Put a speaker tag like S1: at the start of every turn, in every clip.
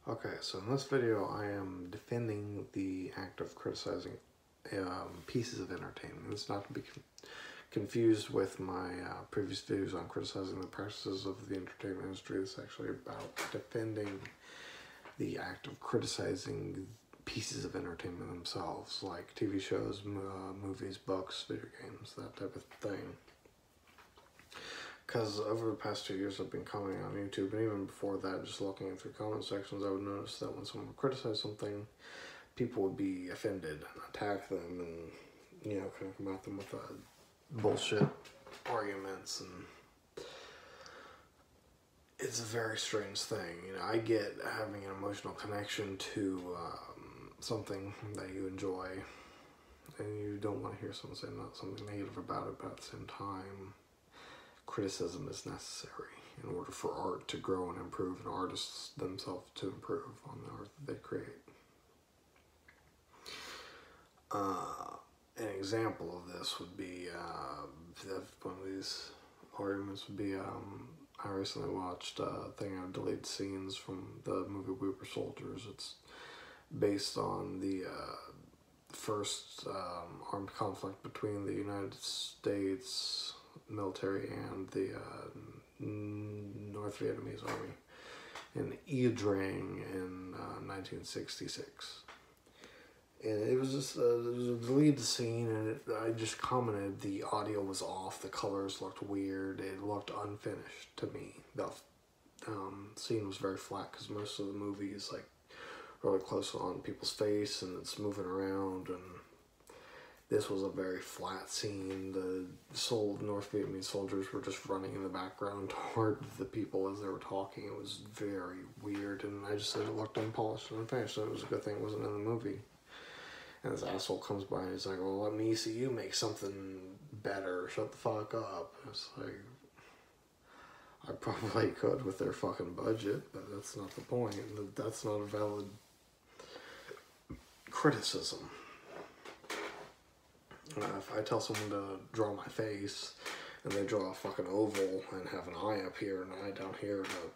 S1: Okay, so in this video I am defending the act of criticizing pieces of entertainment. It's not to be confused with my previous videos on criticizing the practices of the entertainment industry. It's actually about defending the act of criticizing pieces of entertainment themselves, like TV shows, movies, books, video games, that type of thing. Because over the past 2 years I've been commenting on YouTube, and even before that, just looking through comment sections, I would notice that when someone would criticize something, people would be offended and attack them and, you know, kind of come at them with bullshit arguments, and it's a very strange thing. You know, I get having an emotional connection to something that you enjoy, and you don't want to hear someone say something negative about it, but at the same time, criticism is necessary in order for art to grow and improve, and artists themselves to improve on the art that they create. An example of this would be, one of these arguments would be, I recently watched a thing of deleted scenes from the movie We Were Soldiers. It's based on the first armed conflict between the United States military and the North Vietnamese army in Ia Drang in 1966. And it was just it was a deleted scene, and I just commented the audio was off, the colors looked weird, it looked unfinished to me. The scene was very flat because most of the movie is like really close on people's face and it's moving around, and this was a very flat scene. The North Vietnamese soldiers were just running in the background toward the people as they were talking. It was very weird, and I just said it looked unpolished and unfinished, so it was a good thing it wasn't in the movie. And this asshole comes by and he's like, well, let me see you make something better. Shut the fuck up. It's like, I probably could with their fucking budget, but that's not the point. That's not a valid criticism. If I tell someone to draw my face and they draw a fucking oval and have an eye up here and an eye down here and a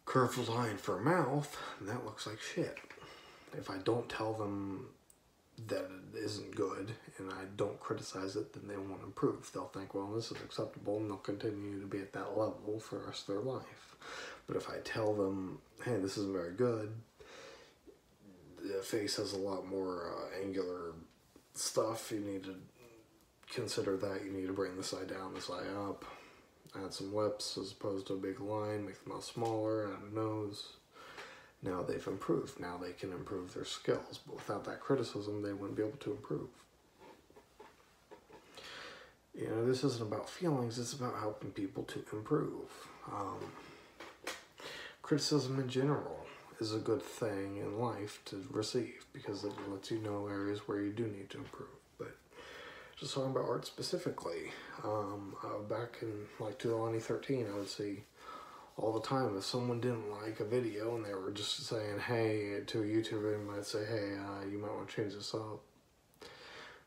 S1: curved line for a mouth, that looks like shit. If I don't tell them that it isn't good and I don't criticize it, then they won't improve. They'll think, well, this is acceptable, and they'll continue to be at that level for the rest of their life. But if I tell them, hey, this isn't very good, the face has a lot more angular stuff, you need to consider that, you need to bring this eye down, this eye up, add some lips as opposed to a big line, make the mouth smaller, add a nose. Now they've improved. Now they can improve their skills, but without that criticism, they wouldn't be able to improve. You know, this isn't about feelings, it's about helping people to improve. Criticism in general is a good thing in life to receive because it lets you know areas where you do need to improve. But just talking about art specifically, back in like 2013, I would see all the time if someone didn't like a video and they were just saying, hey, to a YouTuber, they might say, hey, you might want to change this up.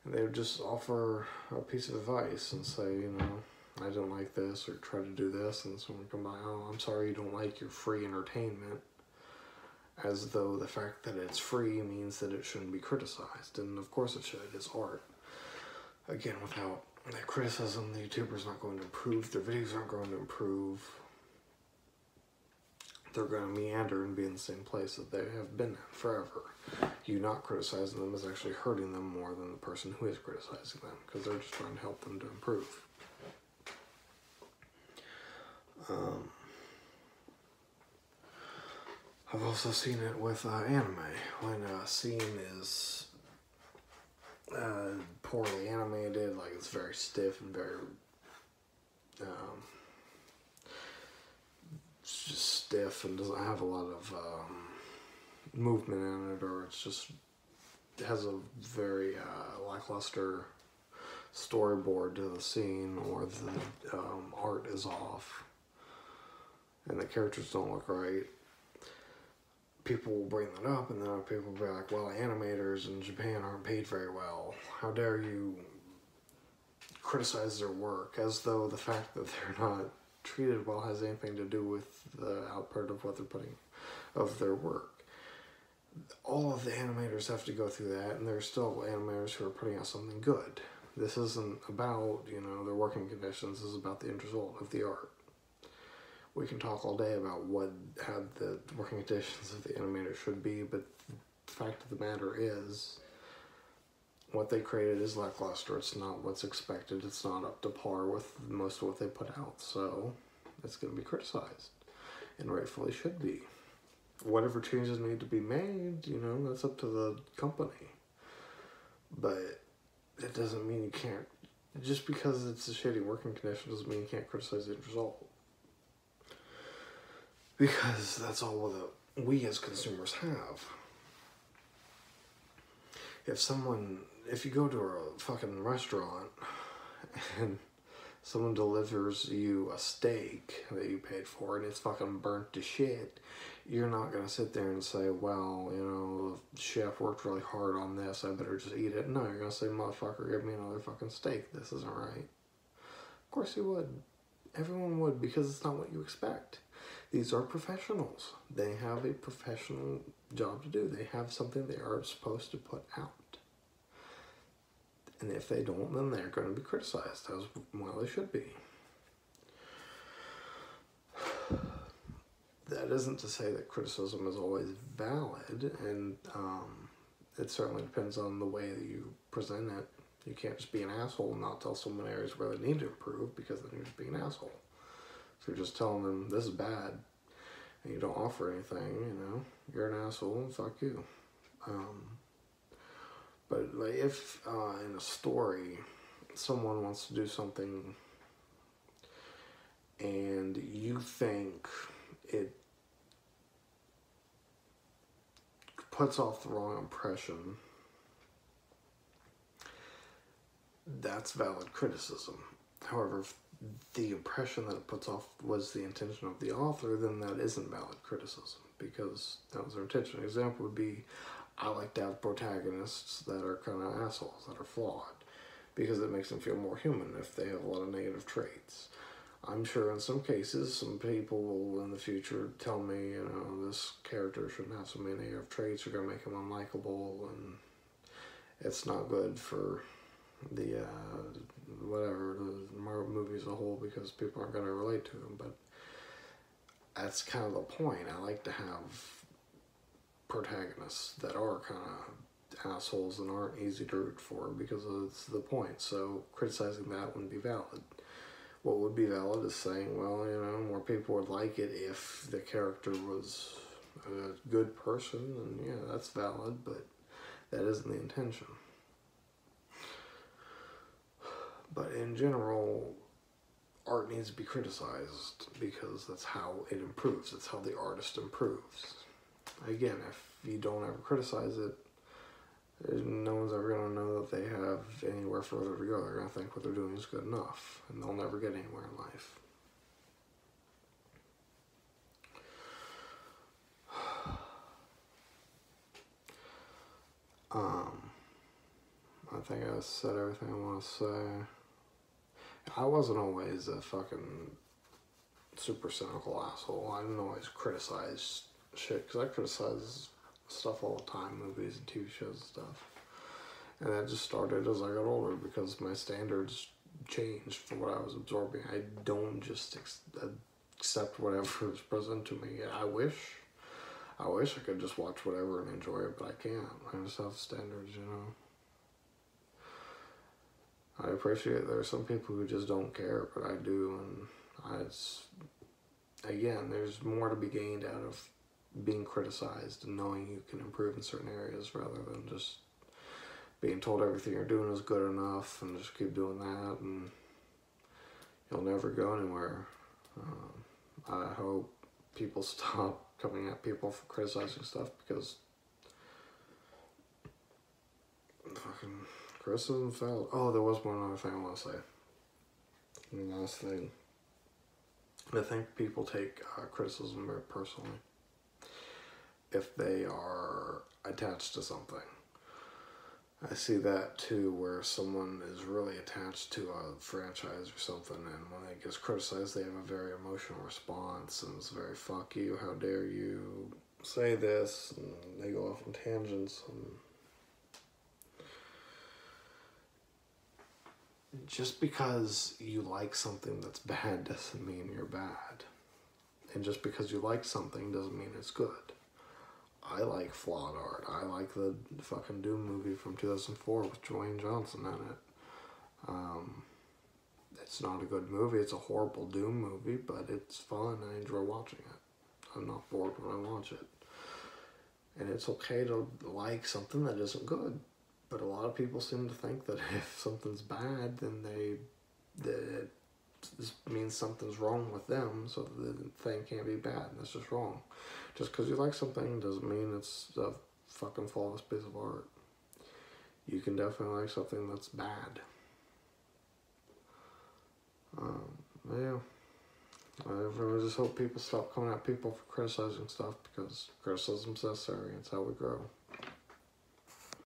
S1: And they would just offer a piece of advice and say, you know, I didn't like this, or try to do this, and someone would come by, oh, I'm sorry you don't like your free entertainment, as though the fact that it's free means that it shouldn't be criticized. And of course it should, it's art. Again, without that criticism, the YouTuber's not going to improve, their videos aren't going to improve. They're going to meander and be in the same place that they have been at forever. You not criticizing them is actually hurting them more than the person who is criticizing them, because they're just trying to help them to improve. I've also seen it with anime. When a scene is poorly animated, like it's very stiff and very just stiff and doesn't have a lot of movement in it, or it's just has a very lackluster storyboard to the scene, or the art is off and the characters don't look right, people will bring that up, and then people will be like, well, animators in Japan aren't paid very well. How dare you criticize their work, as though the fact that they're not treated well has anything to do with the output of what they're putting, of their work. All of the animators have to go through that, and there's still animators who are putting out something good. This isn't about, you know, their working conditions. This is about the end result of the art. We can talk all day about how the working conditions of the animator should be, but the fact of the matter is, what they created is lackluster. It's not what's expected. It's not up to par with most of what they put out, so it's going to be criticized, and rightfully should be. Whatever changes need to be made, you know, that's up to the company. But it doesn't mean you can't, just because it's a shitty working condition doesn't mean you can't criticize the end result. Because that's all that we as consumers have. If you go to a fucking restaurant and someone delivers you a steak that you paid for and it's fucking burnt to shit, you're not going to sit there and say, well, you know, the chef worked really hard on this, I better just eat it. No, you're going to say, motherfucker, give me another fucking steak. This isn't right. Of course you would. Everyone would, because it's not what you expect. These are professionals. They have a professional job to do. They have something they are supposed to put out. And if they don't, then they're going to be criticized, as well they should be. That isn't to say that criticism is always valid, and it certainly depends on the way that you present it. You can't just be an asshole and not tell someone areas where they need to improve, because then you're just being an asshole. So you're just telling them, this is bad, and you don't offer anything, you know, you're an asshole, and fuck you. But like, if in a story someone wants to do something and you think it puts off the wrong impression, that's valid criticism. However, if the impression that it puts off was the intention of the author, then that isn't valid criticism, because that was their intention. An example would be, I like to have protagonists that are kind of assholes, that are flawed, because it makes them feel more human if they have a lot of negative traits. I'm sure in some cases, some people will in the future tell me, you know, this character shouldn't have so many negative traits, you're going to make him unlikable, and it's not good for the, whatever, the Marvel movie as a whole, because people aren't going to relate to them. But that's kind of the point. I like to have protagonists that are kind of assholes and aren't easy to root for, because it's the point. So criticizing that wouldn't be valid. What would be valid is saying, well, you know, more people would like it if the character was a good person, and yeah, that's valid, but that isn't the intention. But in general, art needs to be criticized, because that's how it improves. That's how the artist improves. Again, if you don't ever criticize it, no one's ever going to know that they have anywhere further to go. They're going to think what they're doing is good enough, and they'll never get anywhere in life. I think I said everything I want to say. I wasn't always a fucking super cynical asshole. I didn't always criticize shit, because I criticize stuff all the time, movies and TV shows and stuff. And that just started as I got older, because my standards changed for what I was absorbing. I don't just accept whatever is presented to me. I wish I could just watch whatever and enjoy it, but I can't. I just have standards, you know. I appreciate there are some people who just don't care, but I do, and again, there's more to be gained out of being criticized and knowing you can improve in certain areas, rather than just being told everything you're doing is good enough and just keep doing that and you'll never go anywhere. I hope people stop coming at people for criticizing stuff, because fucking criticism failed. Oh, there was one other thing I want to say. And last thing. I think people take criticism very personally if they are attached to something. I see that too, where someone is really attached to a franchise or something, and when it gets criticized, they have a very emotional response, and it's very "fuck you, how dare you say this," and they go off on tangents. And just because you like something that's bad doesn't mean you're bad, and just because you like something doesn't mean it's good. I like flawed art. I like the fucking Doom movie from 2004 with Dwayne Johnson in it. It's not a good movie. It's a horrible Doom movie, but it's fun. I enjoy watching it. I'm not bored when I watch it. And it's okay to like something that isn't good. But a lot of people seem to think that if something's bad, then that this means something's wrong with them, so the thing can't be bad. That's just wrong. Just because you like something doesn't mean it's a fucking flawless piece of art. You can definitely like something that's bad. Yeah. I really just hope people stop coming at people for criticizing stuff, because criticism's necessary. It's how we grow.